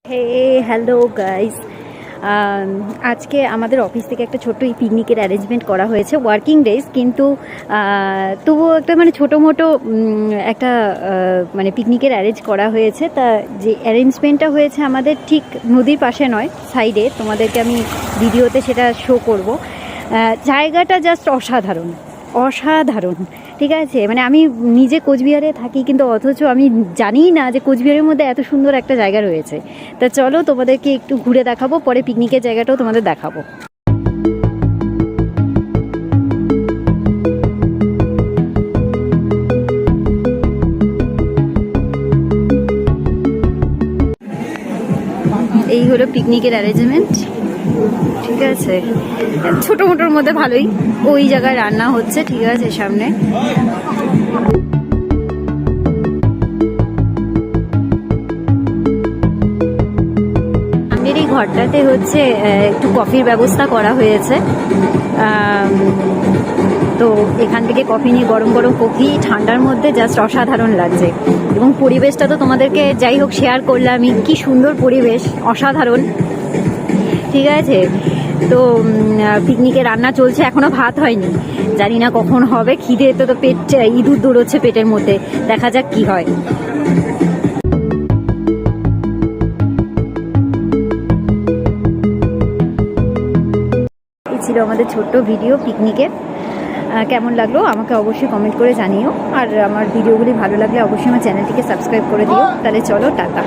হে hello guys, আজকে আমাদের office থেকে একটা ছোট্ট পিকনিকের অ্যারেঞ্জমেন্ট করা হয়েছে। ওয়ার্কিং ডেজ, কিন্তু তবুও একটা মানে ছোটো মোটো একটা মানে পিকনিকের অ্যারেঞ্জ করা হয়েছে। তা যে অ্যারেঞ্জমেন্টটা হয়েছে আমাদের ঠিক নদীর পাশে নয়, সাইডে। তোমাদেরকে আমি ভিডিওতে সেটা শো করব। জায়গাটা জাস্ট অসাধারণ অসাধারণ, ঠিক আছে। মানে আমি নিজে কোচবিহারে থাকি, কিন্তু অথচ আমি জানিই না যে কোচবিহারের মধ্যে এত সুন্দর একটা জায়গা রয়েছে। তা চলো তোমাদেরকে একটু ঘুরে দেখাবো, পরে পিকনিকের জায়গাটাও তোমাদের দেখাবো। এই হলো পিকনিকের অ্যারেঞ্জমেন্ট, ঠিক আছে। ছোটো মোটোর মধ্যে ভালোই। ওই জায়গায় রান্না হচ্ছে, ঠিক আছে, সামনে। আমাদের এই ঘরটাতে হচ্ছে একটু কফির ব্যবস্থা করা হয়েছে। তো এখান থেকে কফি নিয়ে, গরম গরম কফি ঠান্ডার মধ্যে জাস্ট অসাধারণ লাগছে। এবং পরিবেশটা তো তোমাদেরকে যাই হোক শেয়ার করলাম, কি সুন্দর পরিবেশ, অসাধারণ, ঠিক আছে। তো পিকনিকে রান্না চলছে, এখনো ভাত হয়নি, জানি না কখন হবে। খিদে তো পেট ইঁদুর দৌড়চ্ছে পেটের মধ্যে, দেখা যাক কি হয়। এই ছিল আমাদের ছোট্ট ভিডিও পিকনিকে। কেমন লাগলো আমাকে অবশ্যই কমেন্ট করে জানিও। আর আমার ভিডিওগুলি ভালো লাগলে অবশ্যই আমার চ্যানেলটিকে সাবস্ক্রাইব করে দিও। তাহলে চলো, টাটা।